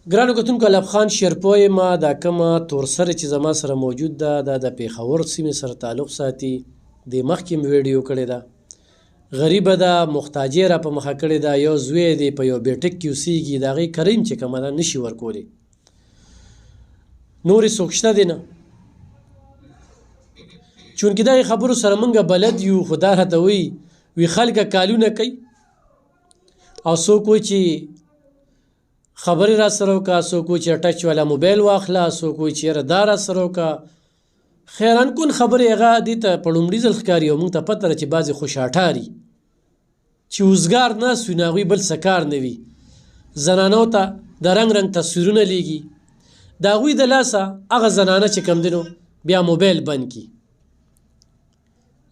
ګرانو کتونکو الف خان شیرپوی ما دا کومه تورسره چې زما سره موجود ده دا د پېښور سیمې سره تعلق ساتي. د مخکې مې ویډیو کړې ده. غریبه ده، محتاجې را په مخه کړې ده. یو زوی دی په یو بیټک کې اوسېږي، د هغې کریم چې کومه ده نشي ورکولی. نورې څوک شته دی نه. چونکې دغې خبرو سره موږ بلد یو، خو دا راته وی خلکه کالونه کوي او څوک وایي چې خبرې را سره وکړه، څوک وایي چې ټچ والا موبایل واخله، څوک وایي چې یاره دا را سره وکړه. خیران کن خبرې هغه دې ته په لومړي ځل ښکاري او موږ ته پته ده چې بعضې خوشاټاري چې وزګار ناست وي نو هغوی بل څه کار نه وي. زنانو ته د رنګ رنګ تصویرونه لیږي، د هغوی د لاسه هغه زنانه چې کوم دی نو بیا موبایل بند کړي،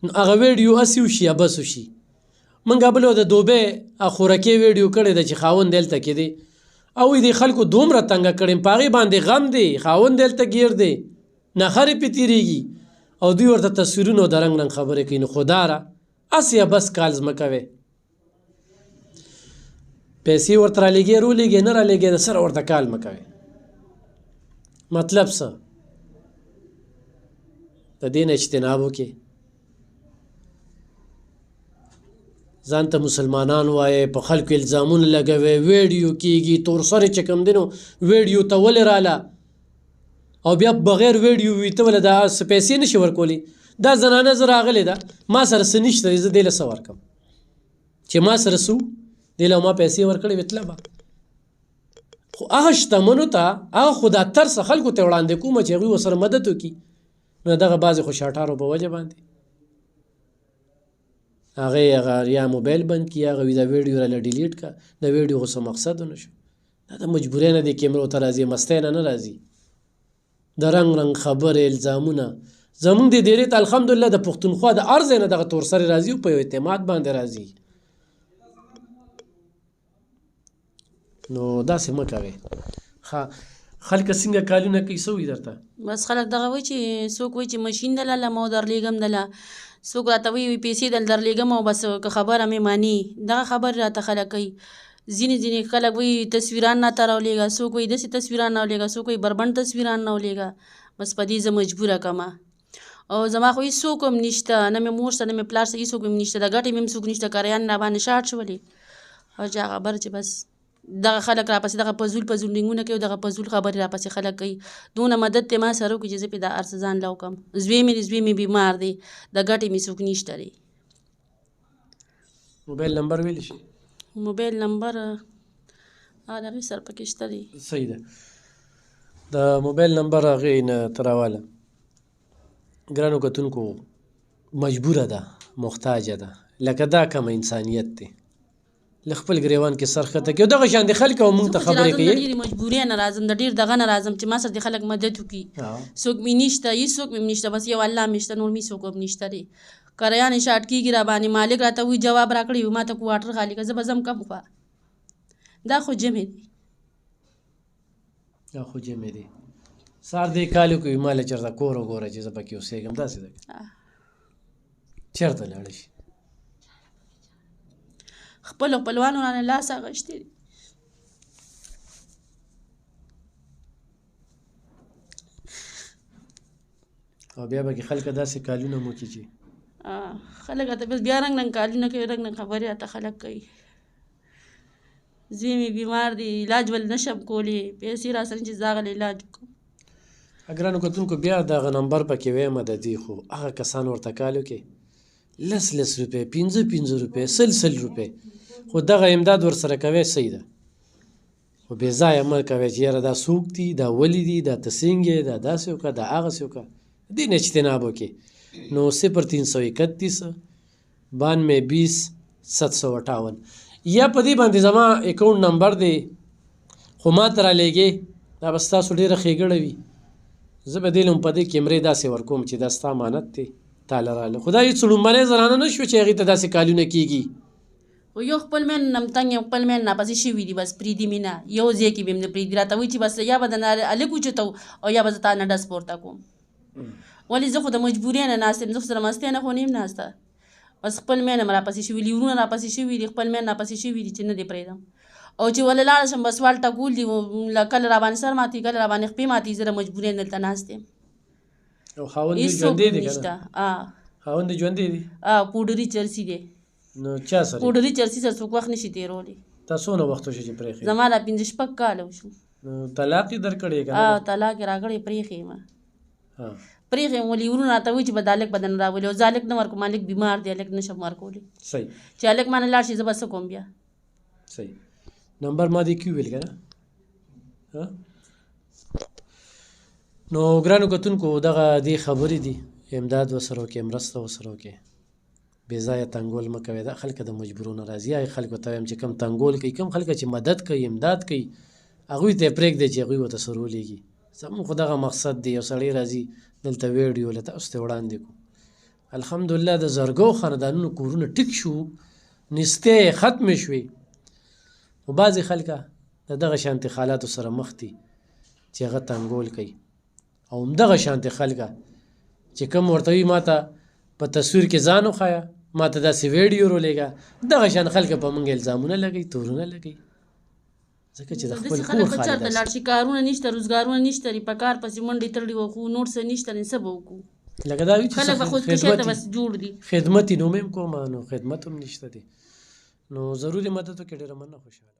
نو هغه ویډیو هسې وشي یا بس وشي. موږ بله د دوبۍ خورکې ویډیو کړې ده چې خاوند دلته کې دی او د خلکو دومره تنګه کړې په هغې باندې غم دی، خاوند دلته ګیر دی، نخرې پې تېرېږي او دوی ورته تصویرونه او د رنګ رنګ خبرې کوي. نو خداره هسې یا بس کالز مه کوئ. پیسې ورته رالیږې رولیږې نه رالیږې د سره ورته کال مه کوئ. مطلب څه؟ د دې نه اجتناب وکړئ. ځان ته مسلمانان وایي، په خلکو الزامونه لګوي، ویډیو کېږي، تورسرې چې کوم دی نو ویډیو ته ولې راله او بیا بغیر ویډیو وي ته ولې دا څه پیسې نشي ورکولی. دا زنانه زه راغلې ده، ما سره څه نشته دی، زه دې له څه ورکړم چې ما سره څه دې له ما پیسې ورکړې وې تله به. خو هغه شتمنو ته هغه خو دا ترسه خلکو ته وړاندې کومه چې هغوی ورسره مدد وکړي. نو دغه بعضې خوشاټارو په وجه باندې هغې هغه یا موبایل بند کړي، هغه وي دا ویډیو راله ډیلیټ کړه. د ویډیو خو څه مقصد ونه شو. دا د مجبورۍ نه دې کیمرو ته راځي، مستۍ نه راځي. د رنګ رنګ خبرې الزامونه زمونږ د دیرې ته الحمدلله د پښتونخوا د هر ځای نه دغه تورسرې راځي او په یو اعتماد باندې راځي. نو داسې مه کوئ. خلک څنګه کالونه کوي څه وایي درته؟ بس خلک دغه وایي چې څوک وایي چې ماشین دلله ما درلیږم دله، څوک راته وایي پیسې درلیږم او بس که خبره مې ماني. دغه خبرې راته خلک کوي. ځینې خلک وایي تصویران راته راولېږه، څوک وایي داسې تصویران راولېږه، څوک وایي بربنډ تصویران راولېږه. بس په دې زه مجبوره کړمه. او زما خو هېڅوک هم نشته، نه مې مور شته نه مې پلار شته، هېڅوک هم نشته، د ګټې مې هم څوک نشته. کریان راباندې شاټ شولې او چا خبر چې بس دغه خلک راپسې دغه فضول لینکونه کوي او دغه فضول خبرې راپسې خلک کوي. دونه مدد ته ما سره وکړي چې زه پې دا هر څه ځان له وکړم. زوی مې بیمار دی، د ګټې مې څوک نشته دی. موبایل نمبر ویلی شي؟ موبایل نمبر هغه د هغې سره پکې شته دی. صحیح ده. د موبایل نمبر هغې نه ته راواله. ګرانو کتونکو مجبوره ده، محتاجه ده، لکه دا کومه انسانیت دی له خپل ګریوان کې سر ښکته کړي. دغه شان د خلک او موږ ته خبرې کوي. د ډېرې مجبورۍ نه راځم، د ډېر دغه نه راځم چې ما سره د خلک مدد وکړي. څوک مې نشته، هېڅوک مې نشته، بس یو الله مې شته، نور مې څوک هم نشته دی. کریان یې شاټ کېږي راباندې، مالک راته وایي جواب راکړی وي ما ته کوارټر خالي کړه، زه به ځم کم خوا. دا خو جمع دی، دا خو جمع دی. سهار دې کال وکړي ما له چېرته کور وګوره چې زه پکې اوسېږم. داسې ده چېرته لاړه شي. خپلو خپلوانو رانه لاس اخیستی دی. او بیا به کې خلکه داسې کالونه مو وکړي چې خلک راته بس بیا رنګ رنګ کالونه کوي، رنګ رنګ خبرې راته خلک کوي. زوی مې بیمار دی، علاج ول نشم کولی، پیسې را سره چې زه هغه علاج وکړم. ګرانو کتونکو بیا دغه نمبر پکې ویمه د دې، خو هغه کسان ورته کال وکړي 10 روپۍ، 15 روپۍ، 100 روپۍ، خو دغه امداد ورسره کوئ صحیح ده. خو بې ځایه مه کوئ چې یاره دا څوک دي، دا ولې دي، دا ته څنګه یې، دا داسې وکړه، دا هغسې وکړه. دې نه اجتناب وکړي. نو 0331 92 758 یا په دې باندې زما اکاونټ نمبر دی، خو ما ته رالیږئ. دا به ستاسو ډېره ښېګړه وي. زه به دې له په دې کیمرې داسې ورکوم چې دا ستا امانت دی تاله راله. خو دا هېڅ لومبنۍ زنانه نه شوه چې هغې ته داسې کالونه کېږي. خو یو خپل مین نم تنګ یم، خپل مین ناپسې شوي دي، بس پرېږدي مې نه، یو ځای کې به مې نه پرېږدي. راته وایي چې بس یا به د هلک اوچتو او یا به زه تا نه ډز پورته کوم. ولې زه خو د مجبورۍ نه ناست یم، زه خو سره مستۍ نه خو نه یم ناسته. بس خپل مین هم راپسې شوي دي، ورونه راپسې شوي دي، خپل مین راپسې شوي دي چې نه دې پرېږدم. او چې ولا لاړه شم بس وال ټکول دي کله راباندې سر ماتي کله راباندې خپې ماتي زه مجبورې دلته ناست یم او خاوند دې هېڅ ژوندی دی نشته که خاوند دې ژوندی دی پوډري چرسي دی نو چا سره پوډري چرسي سره څوک وخت نشي تېرولی تا څونه وخت وشو چې پرېښې زما لا 5 کاله وشو نو طلاق یې درکړی که نه طلاق یې راکړی پرېښې یم ها پرېښې یم ولې ورونه راته وایي چې به دا هلک به درنه راولي او زه هلک نه ورکوم هلک بیمار دی هلک نشم ورکولی صحیح چې هلک مانه لاړ شي زه به څه کوم بیا صحیح نمبر ما دې کیو ویل که نه نو ګرانو کتونکو دغه دې خبرې دي امداد ورسره وکړئ مرسته ورسره وکړئ بې ځایه تنګول مه کوئ دا خلک د مجبورونه راځي هغې خلکو ته وایم چې کم تنګول کوي کم خلک چې مدد کوي امداد کوي هغوی ته یې پرېږدئ چې هغوی ورته سر ولېږي زموږ خو دغه مقصد دی یو سړی راځي دلته ویډیو له تاسو ته وړاندې کړو الحمدلله د زرګو خاندانونو کورونه ټیک شو نستې ختمې شوې خو بعضې خلکه د دغه شانتې حالاتو سره مخ دي چې هغه تنګول کوي او همدغه شانتې خلکه چې کوم ورته وي ما ته په تصویر کې ځان وښایه ما ته داسې ویډیو رولېږه دغه شان خلک په موږ الزامونه لګوي تورونه لګوي ځکه چې د خپل داسې کور خلک به چېرته لاړ شي کارونه نشته روزګارونه نشته په کار پسې منډې تړلې وه خو نور څه نشته نو څه به وکړو لکه دا وي خلک به چې خودکشۍ ته بس جوړ دي خدمت یې نوم هم کومه نو خدمت هم نشته دی نو ضروري مدد وکړئ ډېره مننه خوشحاله